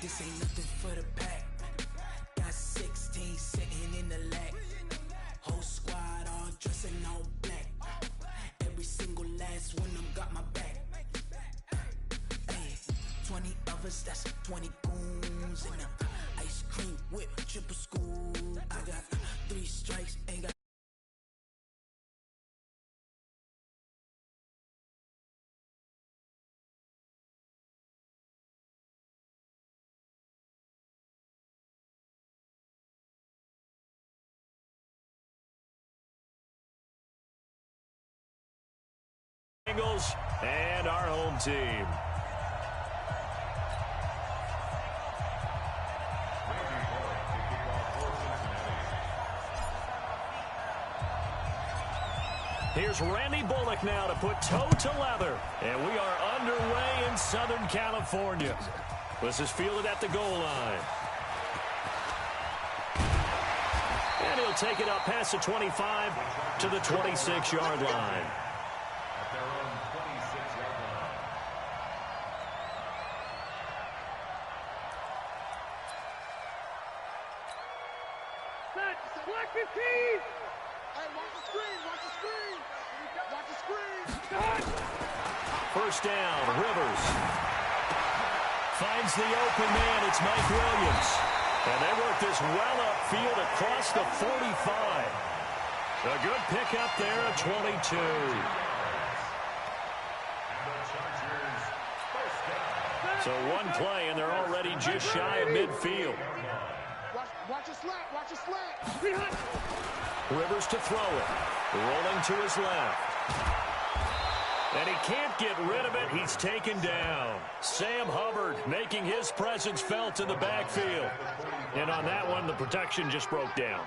This ain't nothing for the pack. Got 16 sitting in the lag. Whole squad all dressing all black. Every single last one of them got my back. Hey, 20 of us, that's 20 goons. And ice cream whip, triple school. I got 3 strikes, ain't got. Bengals and our home team. Here's Randy Bullock now to put toe to leather. And we are underway in Southern California. This is fielded at the goal line. And he'll take it up past the 25 to the 26-yard line. Black 15! Hey, watch the screen, watch the screen! Watch the screen! First down, Rivers. Finds the open man, it's Mike Williams. And they work this well upfield across the 45. A good pickup there at 22. So one play, and they're already just shy of midfield. Watch a slant, watch a slant. Rivers to throw it. Rolling to his left. And he can't get rid of it. He's taken down. Sam Hubbard making his presence felt in the backfield. And on that one, the protection just broke down.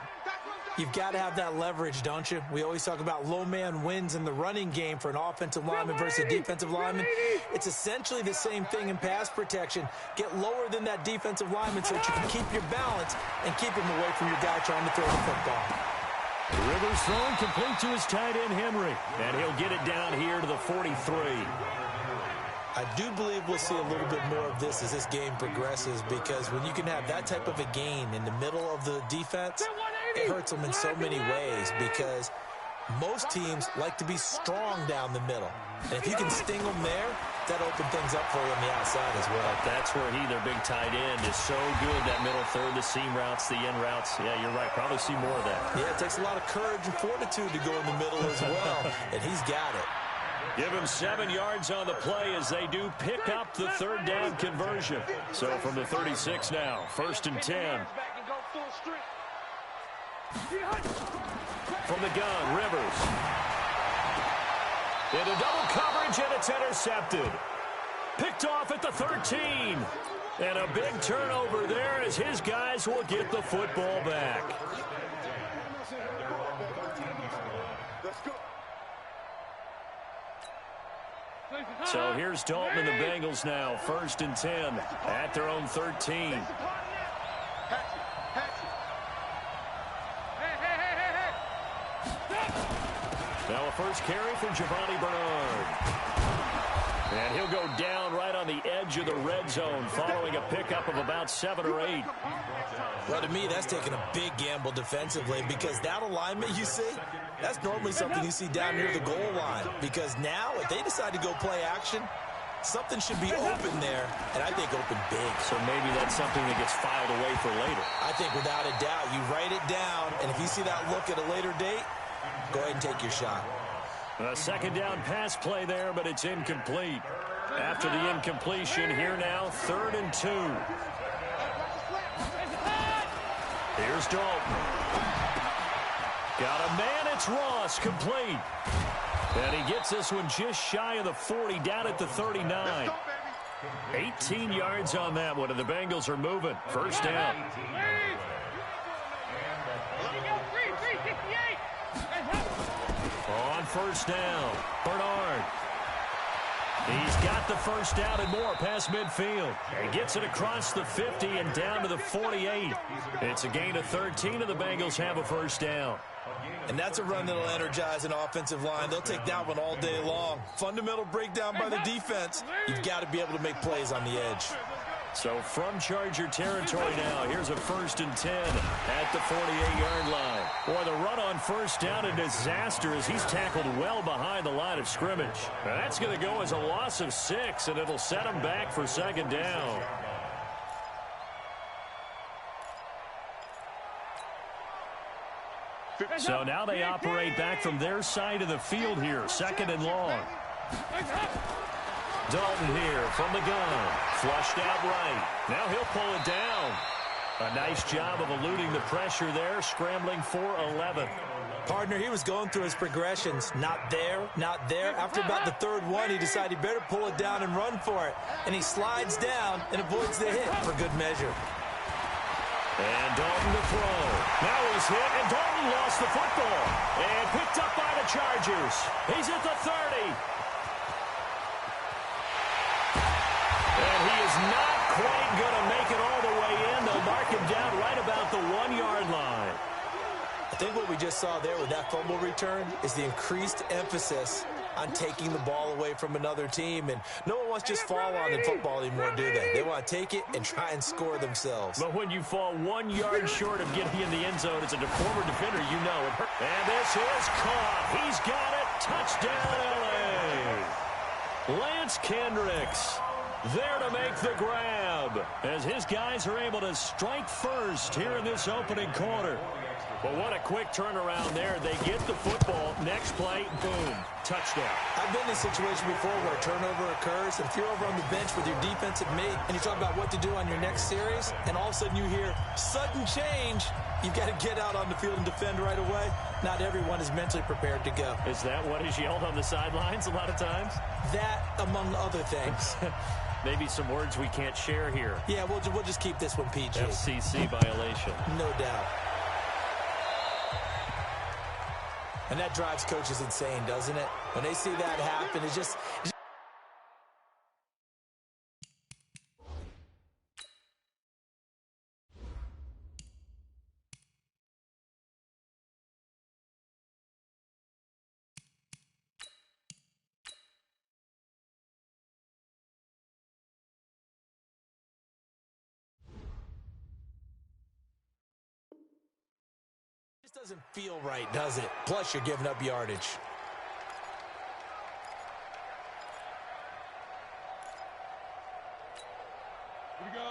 You've got to have that leverage, don't you? We always talk about low man wins in the running game for an offensive lineman versus a defensive lineman. It's essentially the same thing in pass protection. Get lower than that defensive lineman so that you can keep your balance and keep him away from your guy trying to throw the football. Rivers throwing complete to his tight end, Henry. And he'll get it down here to the 43. I do believe we'll see a little bit more of this as this game progresses, because when you can have that type of a gain in the middle of the defense, it hurts them in so many ways, because most teams like to be strong down the middle. And if you can sting them there, that opens things up for you on the outside as well. That's where their big tight end, is so good, that middle third, the seam routes, the end routes. Yeah, you're right. Probably see more of that. Yeah, it takes a lot of courage and fortitude to go in the middle as well, and he's got it. Give him 7 yards on the play as they do pick up the third down conversion. So from the 36 now, 1st and 10. From the gun, Rivers. Into double coverage, and it's intercepted. Picked off at the 13. And a big turnover there as his guys will get the football back. So here's Dalton and the Bengals now, 1st and 10 at their own 13. Now a first carry for Giovanni Bernard. And he'll go down right on the edge of the red zone following a pickup of about 7 or 8. Well, to me, that's taking a big gamble defensively, because that alignment you see, that's normally something you see down near the goal line. Because now, if they decide to go play action, something should be open there, and I think open big. So maybe that's something that gets filed away for later. I think without a doubt, you write it down, and if you see that look at a later date, go ahead and take your shot. A second down pass play there, but it's incomplete. After the incompletion, here now, 3rd and 2. Here's Dalton. Got a man, it's Ross, complete. And he gets this one just shy of the 40, down at the 39. 18 yards on that one, and the Bengals are moving. First down. On first down, Bernard. He's got the first down and more past midfield. And gets it across the 50 and down to the 48. It's a gain of 13, and the Bengals have a first down. And that's a run that'll energize an offensive line. They'll take that one all day long. Fundamental breakdown by the defense. You've got to be able to make plays on the edge. So from Charger territory now, here's a 1st and 10 at the 48-yard line. Boy, the run on first down, a disaster as he's tackled well behind the line of scrimmage. Now, that's going to go as a loss of 6, and it'll set him back for 2nd down. So now they operate back from their side of the field here, 2nd and long. Dalton here from the gun. Flushed out right. Now he'll pull it down. A nice job of eluding the pressure there, scrambling for 11. Partner, he was going through his progressions. Not there, not there. After about the 3rd one, he decided he better pull it down and run for it. And he slides down and avoids the hit for good measure. And Dalton to throw. Now he's hit, and Dalton lost the football. And picked up by the Chargers. He's at the 30. And he is not quite going to make it all the way in. They'll mark him down right about the 1-yard line. I think what we just saw there with that fumble return is the increased emphasis on taking the ball away from another team. And no one wants to just fall on in football anymore, do they? They want to take it and try and score themselves. But when you fall 1 yard short of getting in the end zone as a former defender, you know it hurts. And this is caught. He's got it. Touchdown, L.A. Lance Kendricks there to make the grab as his guys are able to strike first here in this opening quarter. But what a quick turnaround there. They get the football. Next play, boom, touchdown. I've been in a situation before where a turnover occurs, and if you're over on the bench with your defensive mate and you talk about what to do on your next series, and all of a sudden you hear sudden change, you've got to get out on the field and defend right away. Not everyone is mentally prepared to go. Is that what is yelled on the sidelines a lot of times? That, among other things. Maybe some words we can't share here. Yeah, we'll just keep this one PG. FCC violation. No doubt. And that drives coaches insane, doesn't it? When they see that happen, it's just... doesn't feel right, does it? Plus, you're giving up yardage.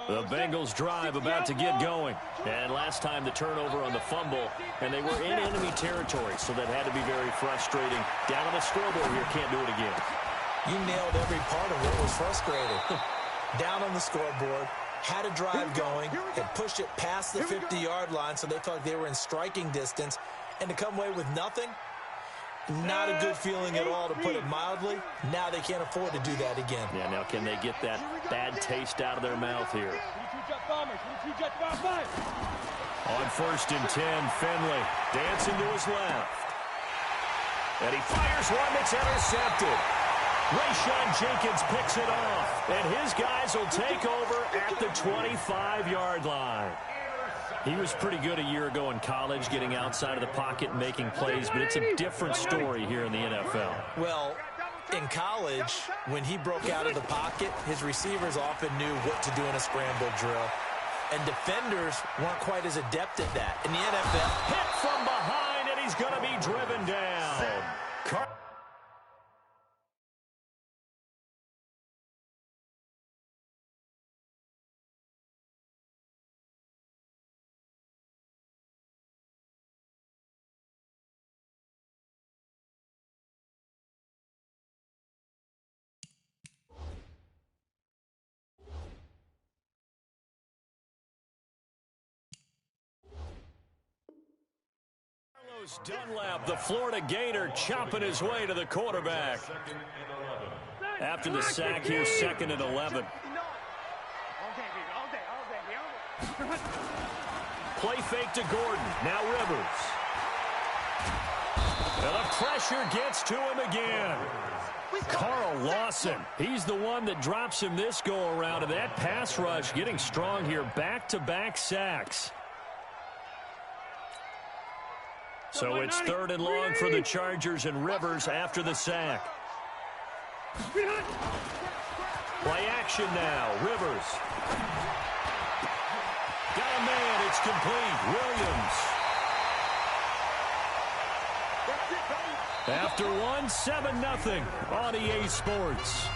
The Bengals drive about to get going. And last time the turnover on the fumble, and they were in enemy territory, so that had to be very frustrating. Down on the scoreboard here, can't do it again. You nailed every part of what was frustrating. Down on the scoreboard. Had a drive going, and pushed it past the 50-yard line, so they felt like they were in striking distance. And to come away with nothing, not a good feeling at all, to put it mildly. Now they can't afford to do that again. Yeah, now can they get that bad taste out of their mouth here? On 1st and 10, Finley dancing to his left. And he fires one that's intercepted. Rayshon Jenkins picks it off, and his guys will take over at the 25-yard line. He was pretty good a year ago in college, getting outside of the pocket and making plays, but it's a different story here in the NFL. Well, in college, when he broke out of the pocket, his receivers often knew what to do in a scramble drill, and defenders weren't quite as adept at that. In the NFL, hit from behind, and he's going to be driven down. Dunlap, the Florida Gator, chopping his way to the quarterback. After the sack here, 2nd and 11. Play fake to Gordon. Now Rivers. And the pressure gets to him again. Carl Lawson, he's the one that drops him this go-around. And that pass rush getting strong here. Back-to-back sacks. So it's 3rd and long for the Chargers, and Rivers after the sack. Play action now. Rivers complete. Williams. After one, 7-0 on EA Sports.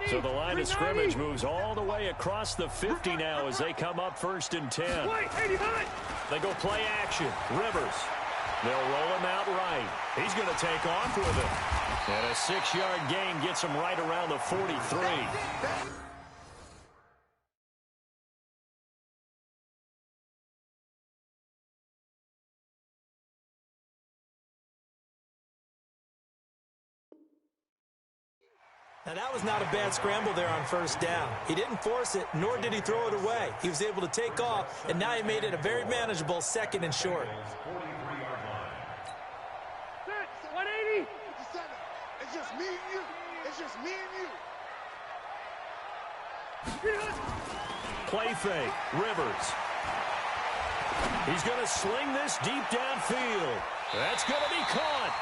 So the line of scrimmage moves all the way across the 50 now as they come up 1st and 10. They go play action. Rivers. They'll roll him out right. He's going to take off with it. And a 6-yard gain gets him right around the 43. Now, that was not a bad scramble there on 1st down. He didn't force it, nor did he throw it away. He was able to take off, and now he made it a very manageable 2nd and short. 180. It's just me and you. It's just me and you. Play fake. Rivers. He's going to sling this deep downfield. That's going to be caught.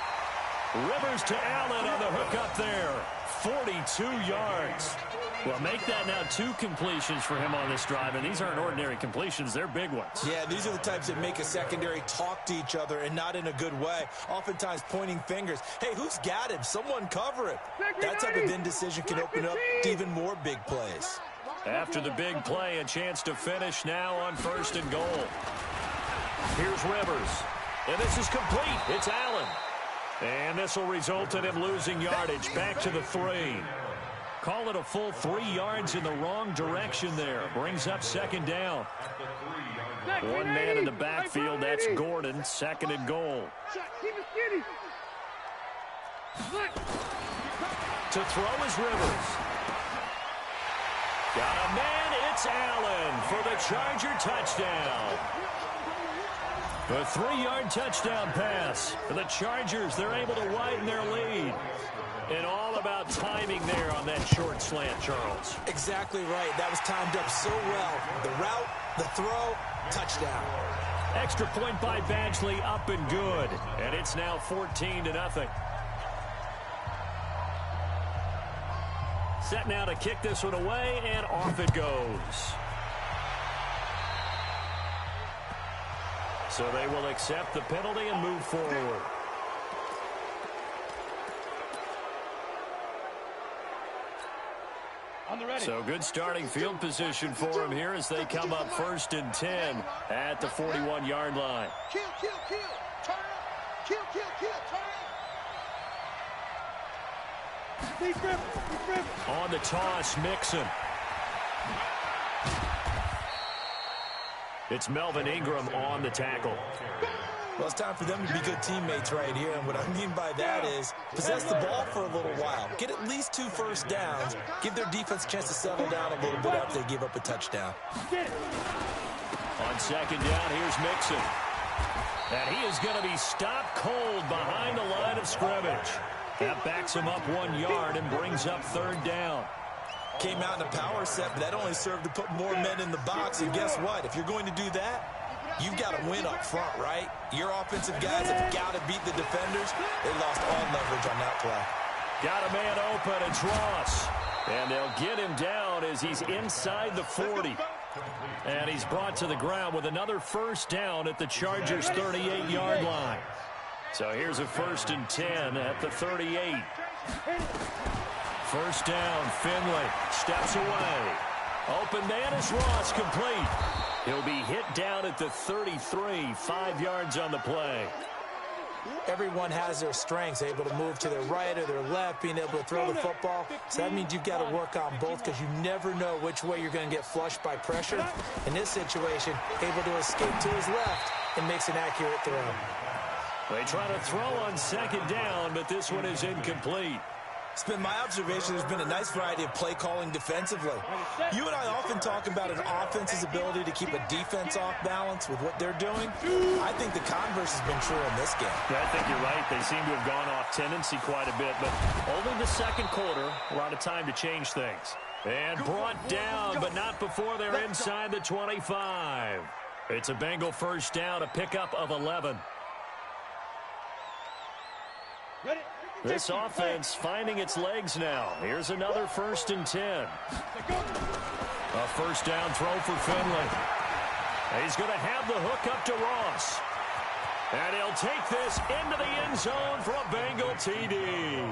Rivers to Allen on the hook up there. 42 yards. Well, make that now 2 completions for him on this drive, and these aren't ordinary completions. They're big ones. Yeah, these are the types that make a secondary talk to each other and not in a good way. Oftentimes pointing fingers. Hey, who's got him? Someone cover him. That type of indecision can open up to even more big plays. After the big play, a chance to finish now on 1st and goal. Here's Rivers. And this is complete. It's Allen. And this will result in him losing yardage back to the 3. Call it a full 3 yards in the wrong direction there. Brings up 2nd down. One man in the backfield. That's Gordon. 2nd and goal. To throw is Rivers. Got a man. It's Allen for the Charger touchdown. The 3-yard touchdown pass for the Chargers. They're able to widen their lead. And all about timing there on that short slant, Charles. Exactly right. That was timed up so well. The route, the throw, touchdown. Extra point by Badgley, up and good. And it's now 14-0. Set now to kick this one away, and off it goes. So they will accept the penalty and move forward. So good starting field position for him here as they come up 1st and 10 at the 41-yard line. Kill, kill, kill. Turn up. Kill, kill, kill. Turn up. On the toss, Mixon. It's Melvin Ingram on the tackle. Well, it's time for them to be good teammates right here. And what I mean by that is possess the ball for a little while. Get at least 2 first downs. Give their defense a chance to settle down a little bit after they give up a touchdown. On 2nd down, here's Mixon. And he is going to be stopped cold behind the line of scrimmage. That backs him up 1 yard and brings up 3rd down. Came out in a power set, but that only served to put more men in the box. And guess what? If you're going to do that, you've got to win up front, right? Your offensive guys have got to beat the defenders. They lost all leverage on that play. Got a man open. It's Ross. And they'll get him down as he's inside the 40. And he's brought to the ground with another 1st down at the Chargers' 38-yard line. So here's a 1st and 10 at the 38. 1st down, Finley steps away. Open man is Ross, complete. He'll be hit down at the 33, 5 yards on the play. Everyone has their strengths, able to move to their right or their left, being able to throw the football. So that means you've got to work on both because you never know which way you're going to get flushed by pressure. In this situation, able to escape to his left and makes an accurate throw. They try to throw on 2nd down, but this one is incomplete. It's been my observation there's been a nice variety of play calling defensively. You and I often talk about an offense's ability to keep a defense off balance with what they're doing. I think the converse has been true in this game. Yeah, I think you're right. They seem to have gone off tendency quite a bit, but only the 2nd quarter, a lot of time to change things. And brought down, but not before they're inside the 25. It's a Bengal 1st down, a pickup of 11. Ready? This offense finding its legs now. Here's another 1st and 10. A first down throw for Finley. He's going to have the hook up to Ross. And he'll take this into the end zone for a Bengal TD.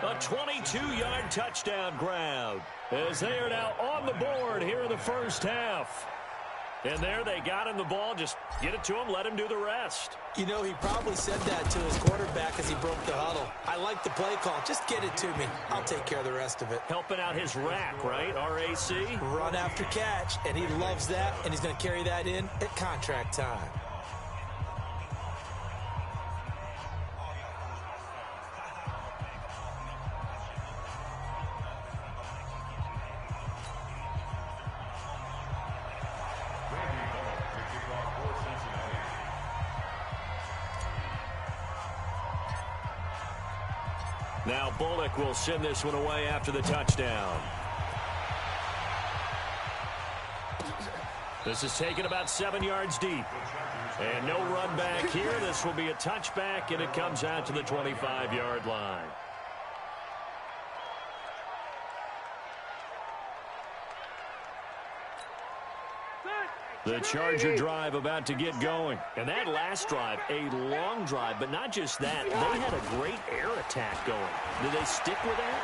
A 22-yard touchdown grab as they are now on the board here in the first half. And there they got him the ball. Just get it to him, let him do the rest. You know, he probably said that to his quarterback as he broke the huddle. I like the play call. Just get it to me. I'll take care of the rest of it. Helping out his rack, right? R-A-C? Run after catch, and he loves that, and he's going to carry that in at contract time. Now Bullock will send this one away after the touchdown. This is taken about 7 yards deep. And no run back here. This will be a touchback, and it comes out to the 25-yard line. The Charger drive about to get going. And that last drive, a long drive, but not just that. They had a great air attack going. Did they stick with that?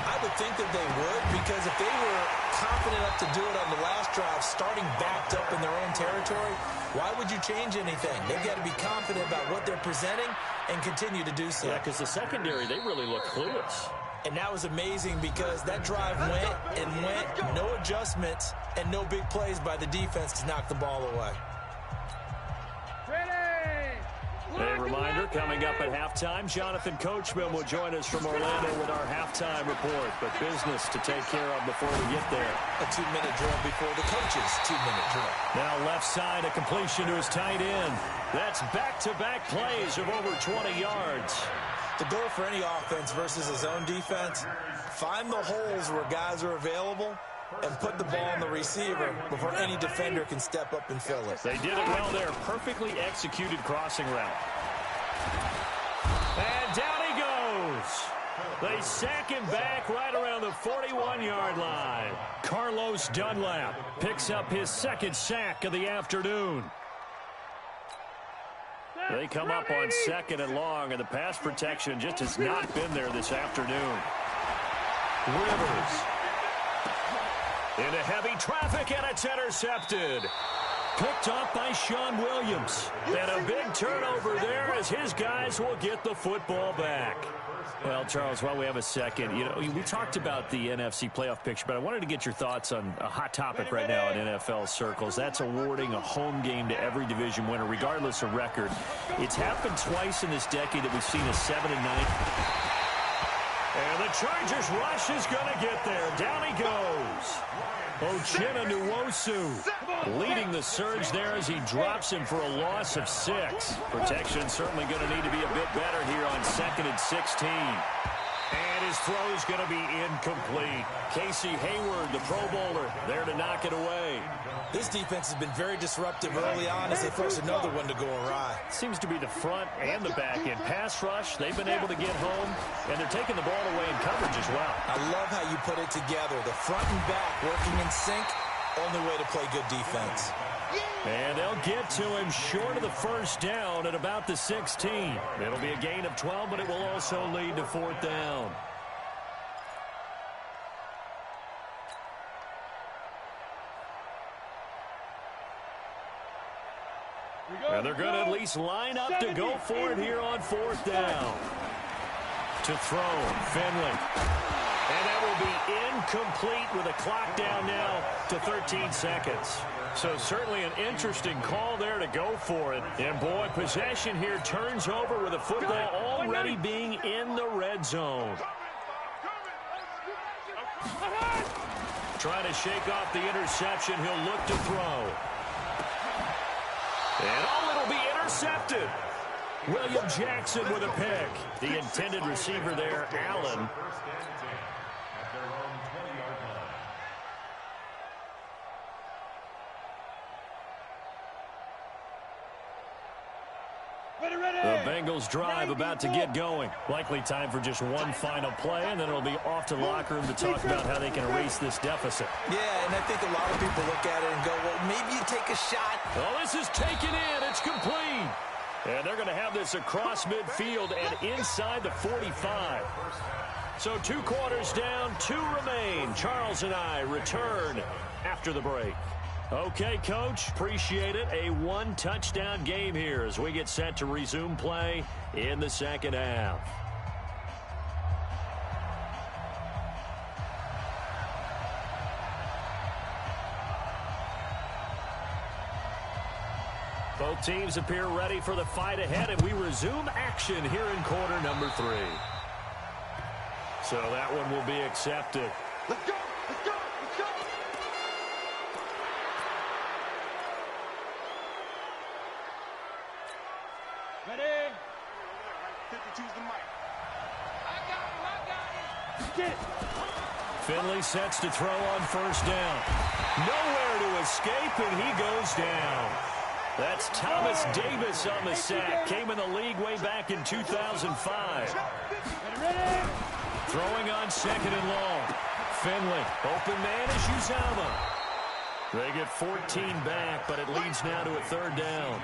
I would think that they would, because if they were confident enough to do it on the last drive, starting backed up in their own territory, why would you change anything? They've got to be confident about what they're presenting and continue to do so. Yeah, because the secondary, they really look clueless. And that was amazing because that drive went and went, no adjustments, and no big plays by the defense to knock the ball away. A reminder, coming up at halftime, Jonathan Coachman will join us from Orlando with our halftime report. But business to take care of before we get there. A 2-minute drill before the coach's 2-minute drill. Now left side, a completion to his tight end. That's back-to-back plays of over 20 yards. The goal for any offense versus a zone defense, find the holes where guys are available and put the ball on the receiver before any defender can step up and fill it. They did it well there. Perfectly executed crossing route. And down he goes. They sack him back right around the 41-yard line. Carlos Dunlap picks up his second sack of the afternoon. They come up on 2nd and long, and the pass protection just has not been there this afternoon. Rivers into heavy traffic, and it's intercepted. Picked up by Sean Williams. And a big turnover there as his guys will get the football back. Well, Charles, while we have a second, you know, we talked about the NFC playoff picture, but I wanted to get your thoughts on a hot topic right now in NFL circles. That's awarding a home game to every division winner, regardless of record. It's happened twice in this decade that we've seen a 7-9. And the Chargers rush is going to get there. Down he goes. Uchenna Nwosu leading the surge there as he drops him for a loss of 6. Protection certainly going to need to be a bit better here on 2nd and 16. And his throw is going to be incomplete. Casey Hayward, the Pro Bowler, there to knock it away. This defense has been very disruptive early on as they force another one to go awry. Seems to be the front and the back end. Pass rush, they've been able to get home, and they're taking the ball away in coverage as well. I love how you put it together. The front and back working in sync, only way to play good defense. And they'll get to him short of the first down at about the 16. It'll be a gain of 12, but it will also lead to 4th down. And they're going to at least line up to go for it here on 4th down. To throw, Finley. And that will be incomplete with a clock down now to 13 seconds. So certainly an interesting call there to go for it. And boy, possession here turns over with the football already being in the red zone. Trying to shake off the interception. He'll look to throw. And it'll be intercepted. William Jackson with a pick. The intended receiver there, Allen. The Bengals drive about to get going. Likely time for just one final play, and then it'll be off to the locker room to talk about how they can erase this deficit. Yeah, and I think a lot of people look at it and go, well, maybe you take a shot. Well, this is taken in. It's complete. And they're going to have this across midfield and inside the 45. So 2 quarters down, 2 remain. Charles and I return after the break. Okay, Coach, appreciate it. A 1-touchdown game here as we get set to resume play in the second half. Both teams appear ready for the fight ahead, and we resume action here in quarter number 3. So that one will be accepted. Let's go! Let's go! Let's go! Ready? 52's the mic. I got him! Get it! Finley sets to throw on first down. Nowhere to escape, and he goes down. That's Thomas Davis on the sack. Came in the league way back in 2005. Ready? Throwing on second and long. Finley, open man is Uzama. They get 14 back, but it leads now to a third down.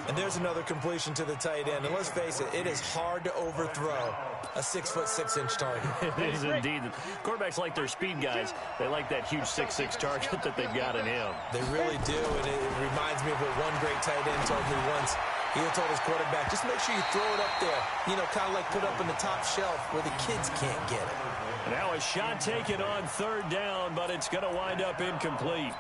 And there's another completion to the tight end. And let's face it, it is hard to overthrow a 6'6" target. It is indeed. Quarterbacks like their speed guys. They like that huge 6'6" target that they've got in him. They really do, and it reminds me of what one great tight end told me once. He told his quarterback, just make sure you throw it up there, you know, kind of like put up in the top shelf where the kids can't get it. Now a shot taken on third down, but it's going to wind up incomplete.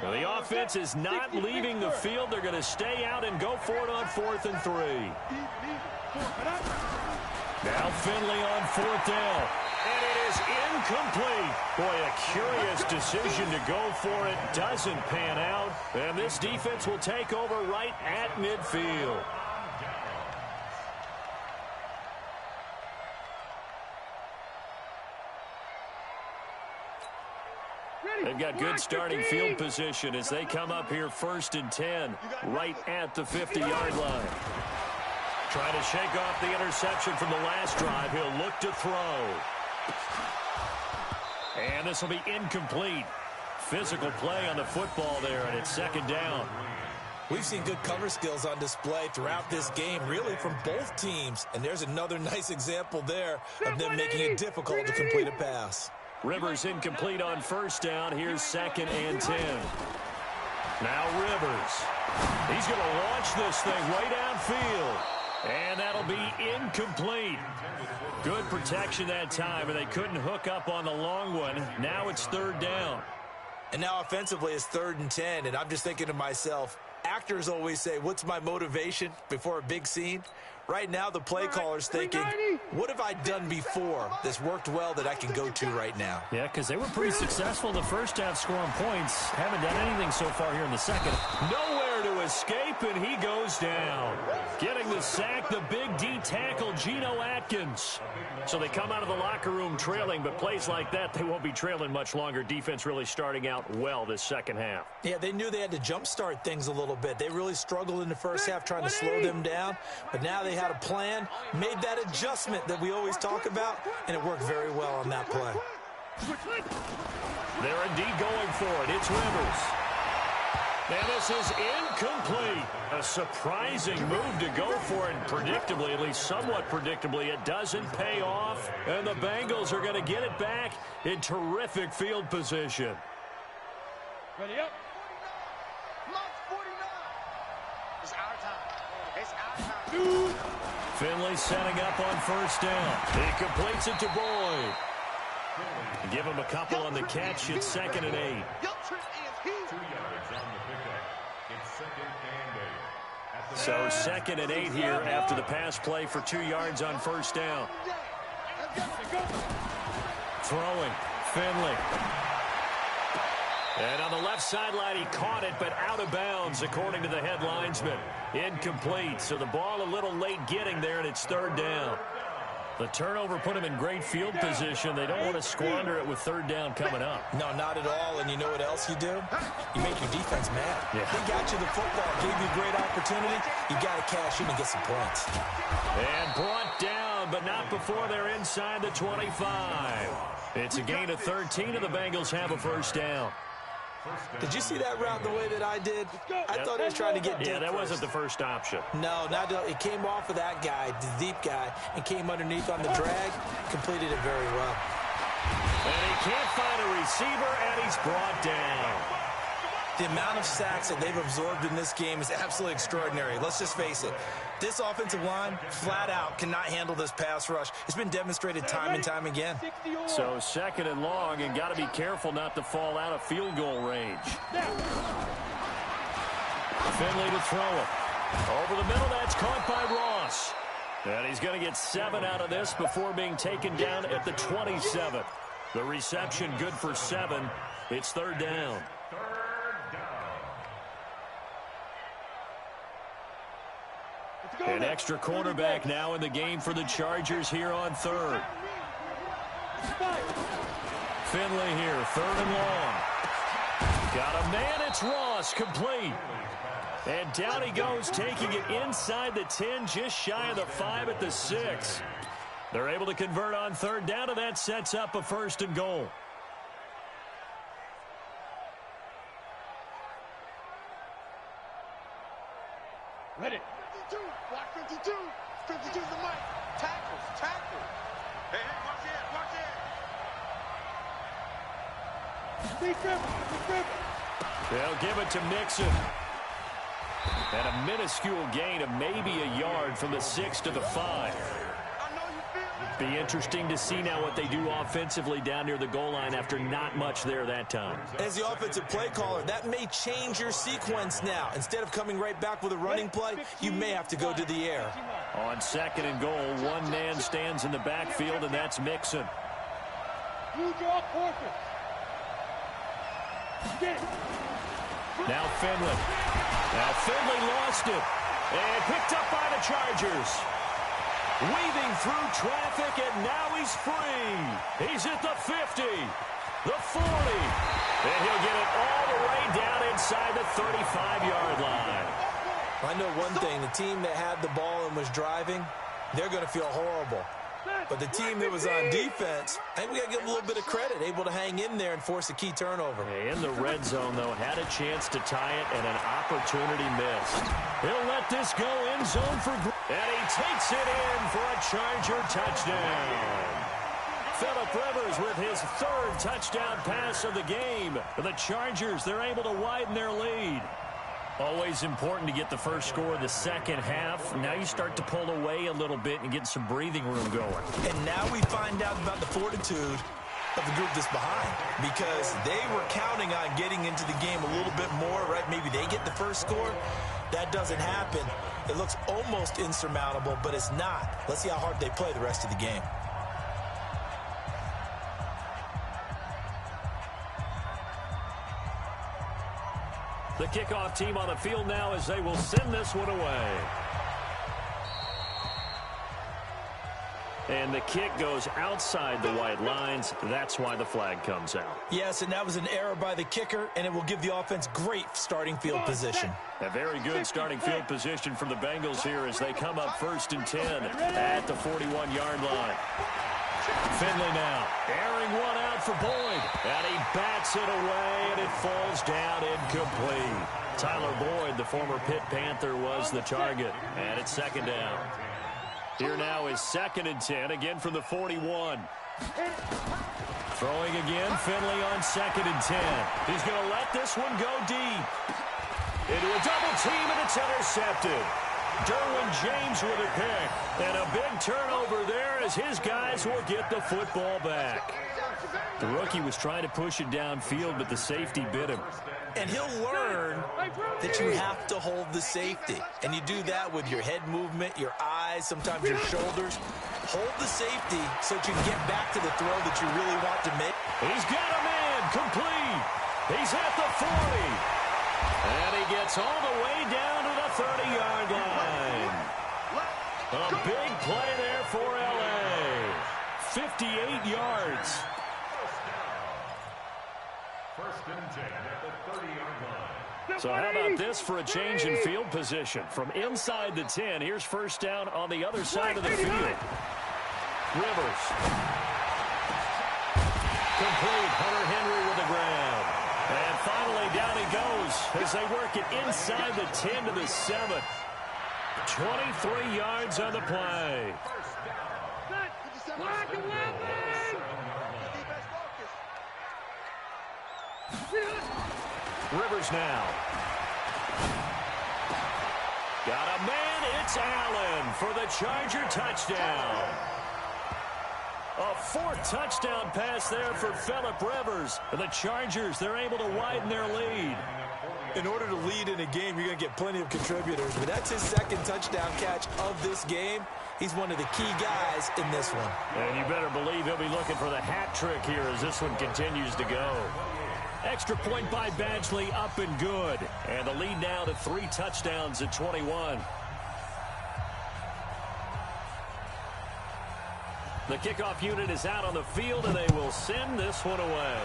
Well, the offense is not leaving the field. They're going to stay out and go for it on 4th and 3. Now Finley on 4th down. And it is incomplete. Boy, a curious decision to go for it. Doesn't pan out. And this defense will take over right at midfield. They've got good starting field position as they come up here 1st and 10, right at the 50-yard line. Trying to shake off the interception from the last drive. He'll look to throw. And this will be incomplete. Physical play on the football there, and it's 2nd down. We've seen good cover skills on display throughout this game, really from both teams. And there's another nice example there of them making it difficult to complete a pass. Rivers incomplete on 1st down. Here's 2nd and 10. Now Rivers. He's going to launch this thing way downfield. And that'll be incomplete. Good protection that time, and they couldn't hook up on the long one. Now it's 3rd down. And now offensively it's 3rd and 10, and I'm just thinking to myself, actors always say, what's my motivation before a big scene? Right now the play caller's thinking, what have I done before that's worked well that I can go to right now? Yeah, because they were pretty successful in the first half scoring points. Haven't done anything so far here in the second. Nowhere to escape, and he goes down. Getting the sack, the big D tackle, Geno Atkins. So they come out of the locker room trailing, but plays like that, they won't be trailing much longer. Defense really starting out well this second half. Yeah, they knew they had to jumpstart things a little bit. They really struggled in the first half trying to slow them down, but now they had a plan, made that adjustment that we always talk about, and it worked very well on that play. They're indeed going for it. It's Rivers. And this is incomplete. A surprising move to go for it. Predictably, at least somewhat predictably, it doesn't pay off. And the Bengals are going to get it back in terrific field position. Ready up. Mark 49. It's our time. It's our time. Finley setting up on 1st down. He completes it to Boyd. Give him a couple on the catch. It's 2nd and 8. So 2nd and 8 here after the pass play for 2 yards on 1st down. Throwing, Finley. And on the left sideline, he caught it, but out of bounds, according to the head linesman. Incomplete, so the ball a little late getting there, and it's 3rd down. The turnover put him in great field position. They don't want to squander it with third down coming up. No, not at all. And you know what else you do? You make your defense mad. Yeah. They got you the football, gave you a great opportunity. You got to cash in and get some points. And brought down, but not before they're inside the 25. It's a gain of 13, and the Bengals have a first down. Did you see that route the way that I did? I thought he was trying to get deep. Yeah, that wasn't the first option. No, it came off of that guy, the deep guy, and came underneath on the drag. Completed it very well. And he can't find a receiver, and he's brought down. The amount of sacks that they've absorbed in this game is absolutely extraordinary. Let's just face it. This offensive line, flat out, cannot handle this pass rush. It's been demonstrated time and time again. So second and long, and got to be careful not to fall out of field goal range. Finley to throw it. Over the middle, that's caught by Ross. And he's going to get 7 out of this before being taken down at the 27. The reception good for 7. It's third down. An extra cornerback now in the game for the Chargers here on third. Finley here, third and long. Got a man, it's Ross, complete. And down he goes, taking it inside the 10, just shy of the 5 at the 6. They're able to convert on third down, and that sets up a first and goal. Ready. 52. Block 52. 52 is the mic. Tackle. Hey, watch it. Be careful. They'll give it to Mixon. And a minuscule gain of maybe a yard from the 6 to the 5. Be interesting to see now what they do offensively down near the goal line after not much there that time. As the offensive play caller, that may change your sequence now. Instead of coming right back with a running play, you may have to go to the air. On second and goal, one man stands in the backfield, and that's Mixon. Now Finley. Now Finley lost it. And picked up by the Chargers. Weaving through traffic, and now he's free. He's at the 50, the 40, and he'll get it all the way down inside the 35-yard line. I know one thing. The team that had the ball and was driving, they're going to feel horrible. But the team that was on defense, I think we got to give them a little bit of credit, able to hang in there and force a key turnover. In the red zone, though, had a chance to tie it, and an opportunity missed. He'll let this go in zone for, and he takes it in for a Charger touchdown. Phillip Rivers with his third touchdown pass of the game. The Chargers, they're able to widen their lead. Always important to get the first score of the second half. Now you start to pull away a little bit and get some breathing room going. And now we find out about the fortitude of the group that's behind, because they were counting on getting into the game a little bit more, right? Maybe they get the first score. That doesn't happen. It looks almost insurmountable, but it's not. Let's see how hard they play the rest of the game. The kickoff team on the field now as they will send this one away. And the kick goes outside the white lines. That's why the flag comes out. Yes, and that was an error by the kicker, and it will give the offense great starting field position. A very good starting field position from the Bengals here as they come up 1st and 10 at the 41-yard line. Finley now, airing one out for Boyd, and he bats it away, and it falls down incomplete. Tyler Boyd, the former Pitt Panther, was the target, and it's second down. Here now is 2nd and 10, again from the 41. Throwing again, Finley on 2nd and 10. He's going to let this one go deep. Into a double team, and it's intercepted. Derwin James with a pick, and a big turnover there as his guys will get the football back. The rookie was trying to push it downfield, but the safety bit him. And he'll learn that you have to hold the safety. And you do that with your head movement, your eyes, sometimes your shoulders. Hold the safety so that you can get back to the throw that you really want to make. He's got a man, complete. He's at the 40. And he gets all the way down to the 30-yard line. A big play there for L.A. 58 yards. First and 10 at the 30-yard line. So how about this for a change in field position? From inside the 10, here's first down on the other side of the field. Rivers. Complete. Hunter Henry with the grab. And finally down he goes as they work it inside the 10 to the 7. 23 yards on the play. Rivers now. Got a man. It's Allen for the Charger touchdown. A fourth touchdown pass there for Phillip Rivers. And the Chargers, they're able to widen their lead. In order to lead in a game, you're going to get plenty of contributors. But that's his second touchdown catch of this game. He's one of the key guys in this one. And you better believe he'll be looking for the hat trick here as this one continues to go. Extra point by Badgley, up and good. And the lead now to 3 touchdowns at 21. The kickoff unit is out on the field, and they will send this one away.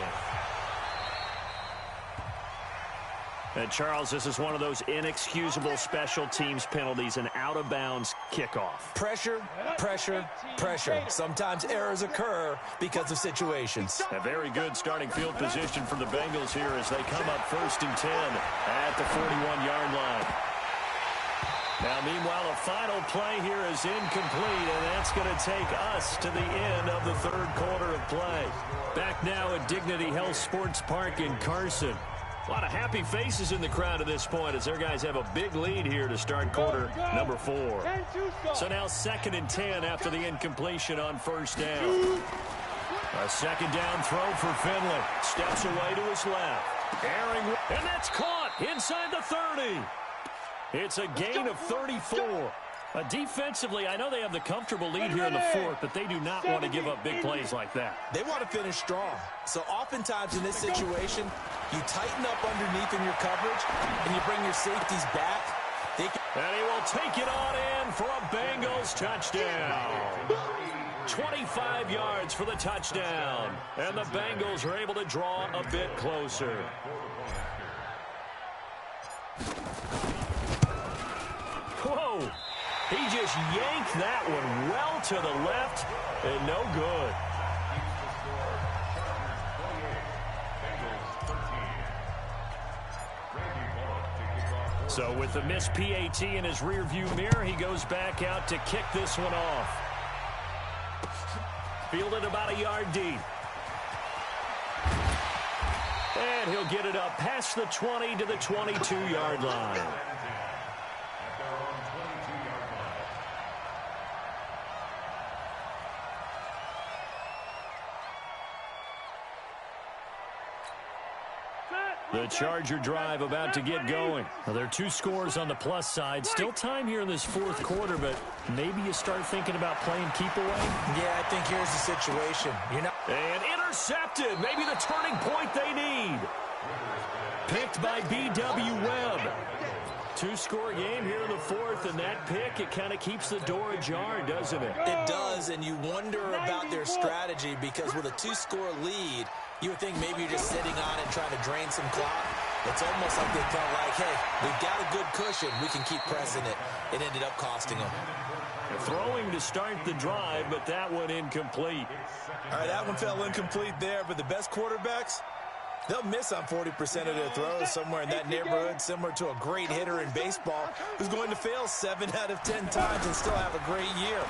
And, Charles, this is one of those inexcusable special teams penalties, an out-of-bounds kickoff. Pressure, pressure, pressure. Sometimes errors occur because of situations. A very good starting field position for the Bengals here as they come up first and 10 at the 41-yard line. Now, meanwhile, a final play here is incomplete, and that's going to take us to the end of the third quarter of play. Back now at Dignity Health Sports Park in Carson. A lot of happy faces in the crowd at this point as their guys have a big lead here to start quarter number 4. So now 2nd and 10 after the incompletion on first down. A second down throw for Finley. Steps away to his left. Airing, and that's caught inside the 30. It's a gain of 34. Defensively, I know they have the comfortable lead here in the 4th, but they do not want to give up big plays like that. They want to finish strong. So oftentimes in this situation, you tighten up underneath in your coverage, and you bring your safeties back. And he will take it on in for a Bengals touchdown. 25 yards for the touchdown. And the Bengals are able to draw a bit closer. Whoa! He just yanked that one well to the left, and no good. So with the missed PAT in his rearview mirror, he goes back out to kick this one off. Fielded about a yard deep. And he'll get it up past the 20 to the 22-yard line. The Charger drive about to get going. Well, there are 2 scores on the plus side. Still time here in this 4th quarter, but maybe you start thinking about playing keep away. Yeah, I think here's the situation. And intercepted. Maybe the turning point they need. Picked by B.W. Webb. 2-score game here in the 4th, and that pick, it kind of keeps the door ajar, doesn't it? It does, and you wonder about their strategy because with a 2-score lead, you would think maybe you're just sitting on it trying to drain some clock. It's almost like they felt like, hey, we've got a good cushion. We can keep pressing it. It ended up costing them. Throwing to start the drive, but that one incomplete. All right, that one fell incomplete there, but the best quarterbacks, they'll miss on 40% of their throws somewhere in that neighborhood, similar to a great hitter in baseball who's going to fail 7 out of 10 times and still have a great year.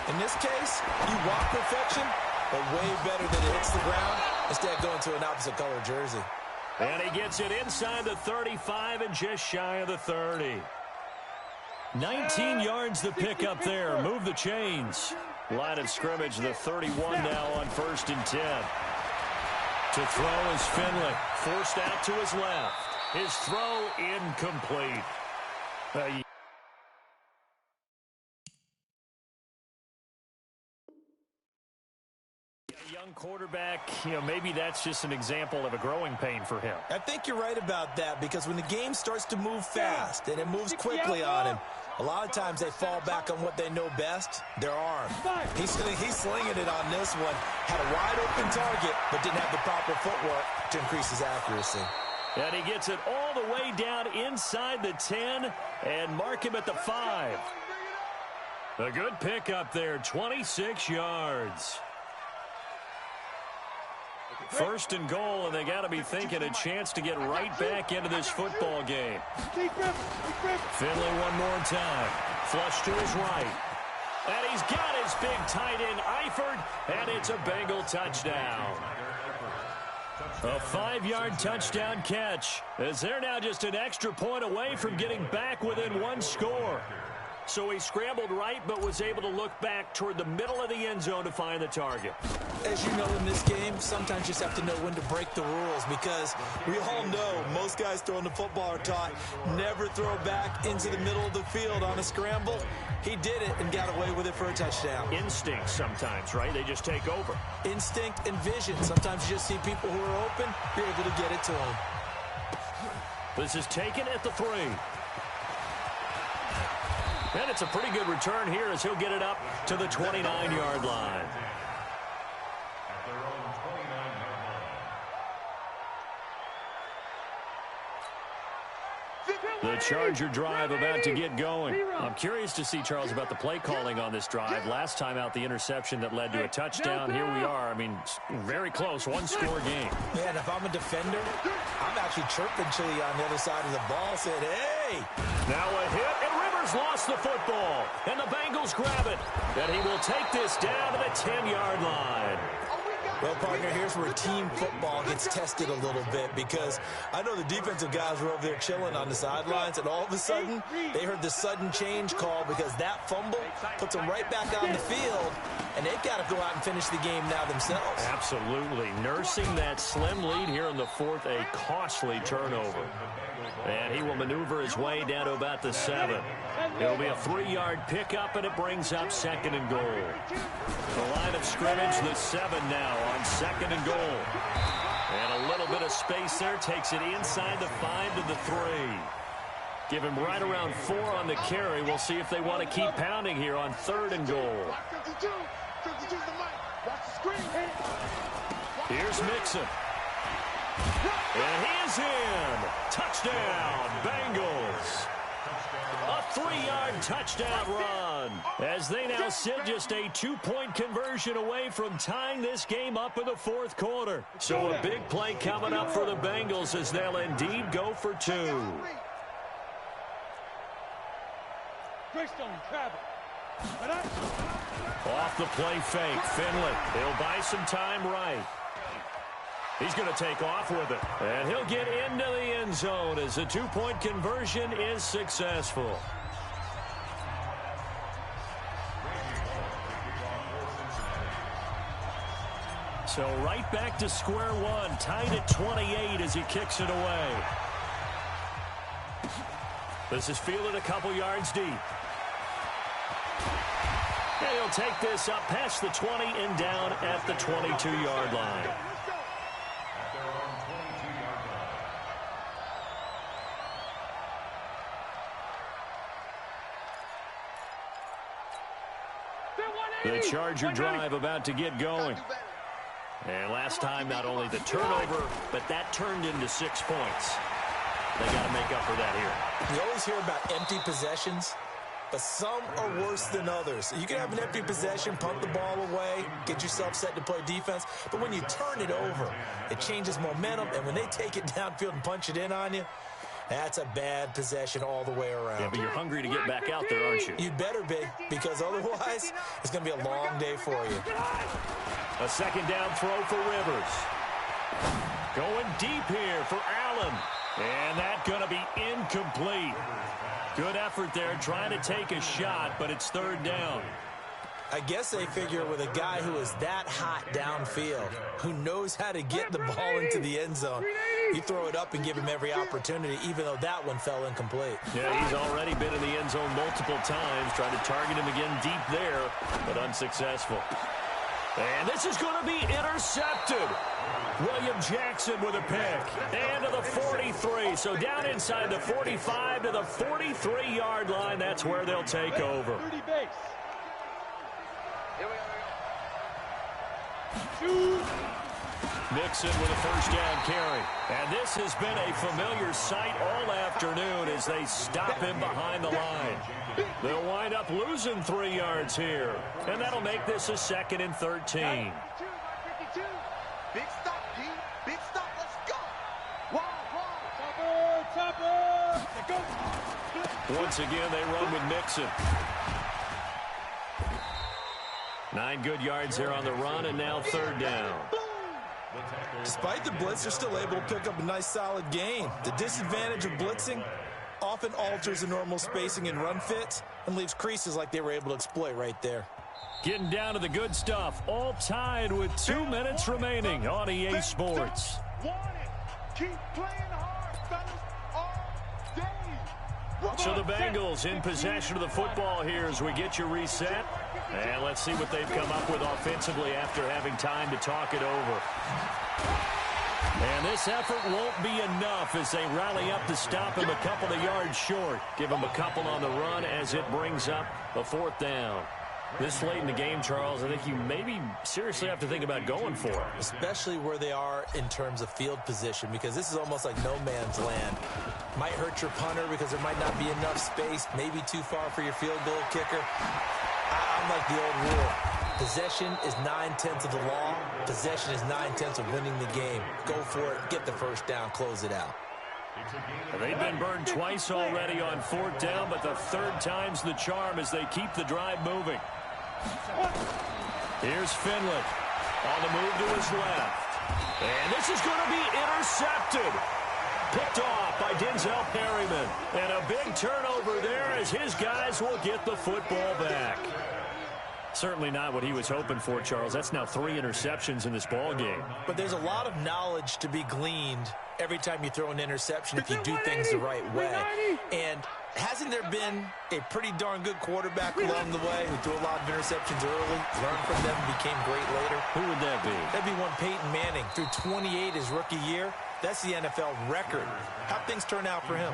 In this case, you want perfection, but way better than it hits the ground instead of going to an opposite color jersey. And he gets it inside the 35 and just shy of the 30. 19 yards to pick up there. Move the chains. Line of scrimmage, the 31 now on 1st and 10. To throw is Finley. Forced out to his left. His throw incomplete. A young quarterback, maybe that's just an example of a growing pain for him. I think you're right about that, because when the game starts to move fast and it moves quickly on him, a lot of times they fall back on what they know best, their arm. He's slinging it on this one. Had a wide open target, but didn't have the proper footwork to increase his accuracy. And he gets it all the way down inside the 10 and mark him at the 5. A good pickup there, 26 yards. First and goal, and they got to be thinking a chance to get right back into this football game. Finley one more time. Flush to his right. And he's got his big tight end, Eifert, and it's a Bengal touchdown. A 5-yard touchdown catch, as they're now just an extra point away from getting back within one score. So he scrambled right, but was able to look back toward the middle of the end zone to find the target. As you know, in this game, sometimes you just have to know when to break the rules, because we all know most guys throwing the football are taught never throw back into the middle of the field on a scramble. He did it and got away with it for a touchdown. Instinct sometimes, right? They just take over. Instinct and vision. Sometimes you just see people who are open, you're able to get it to them. This is taken at the 3. And it's a pretty good return here as he'll get it up to the 29-yard line. At their own 29-yard line. The Charger drive about to get going. I'm curious to see, Charles, about the play calling on this drive. Last time out, the interception that led to a touchdown. Here we are. I mean, very close, one-score game. Man, if I'm a defender, I'm actually chirping Chili on the other side of the ball, saying, hey! Now a hit, and Rivers lost the football. And the Bengals grab it. And he will take this down to the 10-yard line. Well, partner, here's where team football gets tested a little bit, because I know the defensive guys were over there chilling on the sidelines, and all of a sudden, they heard the sudden change call, because that fumble puts them right back on the field, and they've got to go out and finish the game now themselves. Absolutely. Nursing that slim lead here in the 4th, a costly turnover. And he will maneuver his way down to about the 7. It'll be a 3-yard pickup, and it brings up 2nd and goal. The line of scrimmage, the 7 now on 2nd and goal. And a little bit of space there, takes it inside the 5 to the 3. Give him right around 4 on the carry. We'll see if they want to keep pounding here on 3rd and goal. Here's Mixon. And he is in. Touchdown, Bengals. A 3-yard touchdown run, as they now sit just a 2-point conversion away from tying this game up in the 4th quarter. So a big play coming up for the Bengals, as they'll indeed go for 2. Off the play fake, Finley. He'll buy some time right. He's going to take off with it. And he'll get into the end zone as the 2-point conversion is successful. So right back to square one, tied at 28 as he kicks it away. This is fielded a couple yards deep. And he'll take this up past the 20 and down at the 22-yard line. The Charger drive about to get going. And last time, not only the turnover, but that turned into 6 points. They got to make up for that here. You always hear about empty possessions, but some are worse than others. You can have an empty possession, punt the ball away, get yourself set to play defense, but when you turn it over, it changes momentum, and when they take it downfield and punch it in on you, that's a bad possession all the way around. Yeah, but you're hungry to get back out there, aren't you? You better be, because otherwise, it's going to be a long day for you. A 2nd down throw for Rivers. Going deep here for Allen. And that's going to be incomplete. Good effort there, trying to take a shot, but it's 3rd down. I guess they figure with a guy who is that hot downfield, who knows how to get the ball into the end zone, you throw it up and give him every opportunity, even though that one fell incomplete. Yeah, he's already been in the end zone multiple times, trying to target him again deep there, but unsuccessful. And this is going to be intercepted. William Jackson with a pick. And to the 43. So down inside the 45 to the 43-yard line. That's where they'll take over. Mixon with a first down carry. And this has been a familiar sight all afternoon as they stop him behind the line. They'll wind up losing 3 yards here. And that'll make this a 2nd and 13. Big stop, D. Big stop. Let's go. Once again, they run with Mixon. 9 good yards there on the run, and now 3rd down. Despite the blitz, they're still able to pick up a nice solid gain. The disadvantage of blitzing often alters the normal spacing and run fits and leaves creases like they were able to exploit right there. Getting down to the good stuff, all tied with 2 minutes remaining on EA Sports. Keep playing hard, fellas, all day. So the Bengals in possession of the football here as we get you reset. And let's see what they've come up with offensively after having time to talk it over. And this effort won't be enough as they rally up to stop him a couple of yards short. Give him a couple on the run as it brings up a 4th down. This late in the game, Charles, I think you maybe seriously have to think about going for it. Especially where they are in terms of field position, because this is almost like no man's land. Might hurt your punter because there might not be enough space, maybe too far for your field goal kicker. I'm like the old rule. Possession is 9/10 of the law. Possession is 9/10 of winning the game. Go for it. Get the first down. Close it out. They've been burned twice already on 4th down, but the 3rd time's the charm as they keep the drive moving. Here's Finley on the move to his left. And this is going to be intercepted. Picked off by Denzel Perryman. And a big turnover there as his guys will get the football back. Certainly not what he was hoping for, Charles. That's now 3 interceptions in this ball game. But there's a lot of knowledge to be gleaned every time you throw an interception if you do things the right way. And hasn't there been a pretty darn good quarterback along the way who threw a lot of interceptions early, learned from them, and became great later? Who would that be? That'd be one Peyton Manning. Threw 28 his rookie year. That's the NFL record. How'd things turn out for him?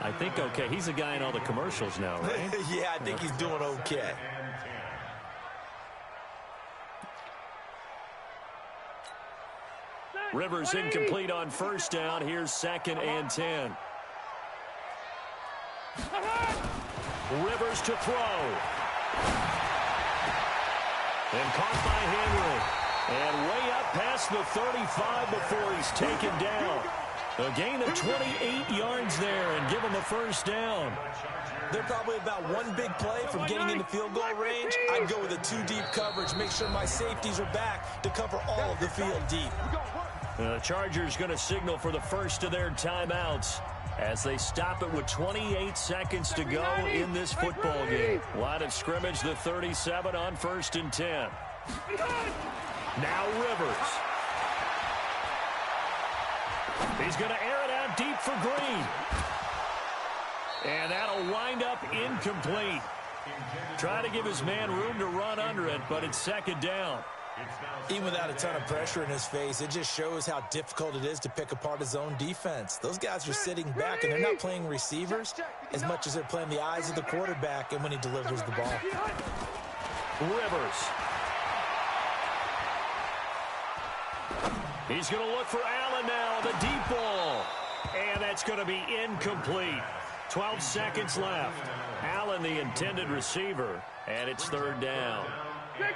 I think okay. He's a guy in all the commercials now, right? Yeah, I think he's doing okay. Rivers incomplete on 1st down. Here's 2nd and 10. Rivers to throw. And caught by Henry. And way up past the 35 before he's taken down. A gain of 28 yards there and give him a 1st down. They're probably about one big play from getting into field goal range. I'd go with a 2-deep coverage. Make sure my safeties are back to cover all of the field deep. The Chargers going to signal for the first of their timeouts as they stop it with 28 seconds to go in this football game. Line of scrimmage, the 37 on 1st and 10. Now Rivers. He's going to air it out deep for Green. And that'll wind up incomplete. Try to give his man room to run under it, but it's 2nd down. Even without a ton of pressure in his face, it just shows how difficult it is to pick apart his own defense. Those guys are sitting back, and they're not playing receivers as much as they're playing the eyes of the quarterback and when he delivers the ball. Rivers. He's going to look for Allen now, the deep ball. And that's going to be incomplete. 12 seconds left. Allen, the intended receiver, and it's 3rd down.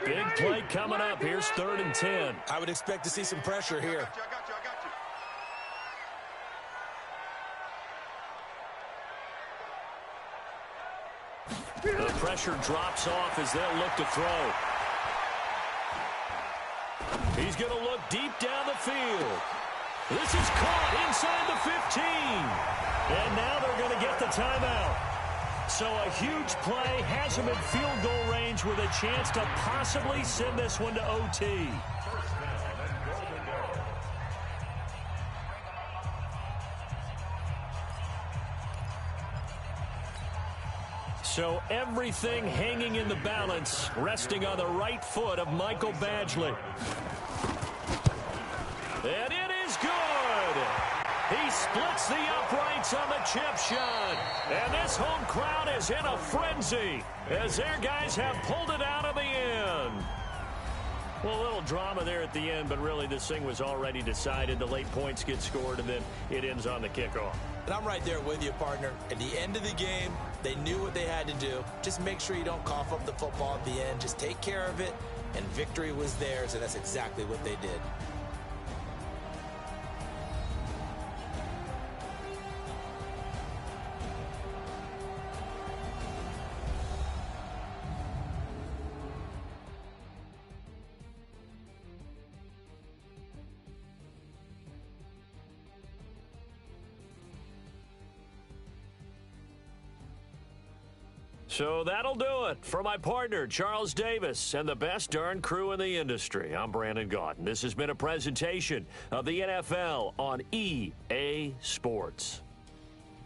Big play coming up. Here's 3rd and 10. I would expect to see some pressure here. The pressure drops off as they'll look to throw. He's going to look deep down the field. This is caught inside the 15. And now they're going to get the timeout. So a huge play has him in field goal range with a chance to possibly send this one to OT. So everything hanging in the balance, resting on the right foot of Michael Badgley. And it is good. He splits the uprights on the chip shot. And this home crowd is in a frenzy as their guys have pulled it out of the end. Well, a little drama there at the end, but really this thing was already decided. The late points get scored, and then it ends on the kickoff. And I'm right there with you, partner. At the end of the game, they knew what they had to do. Just make sure you don't cough up the football at the end. Just take care of it, and victory was theirs, and that's exactly what they did. So that'll do it for my partner, Charles Davis, and the best darn crew in the industry. I'm Brandon Gaudin. This has been a presentation of the NFL on EA Sports.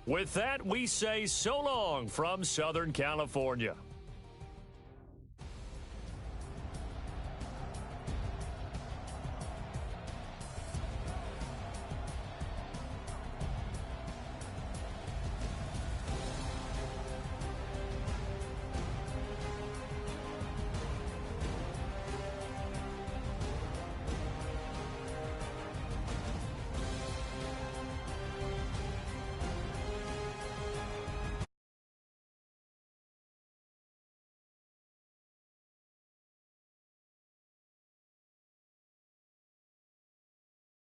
With that, we say so long from Southern California.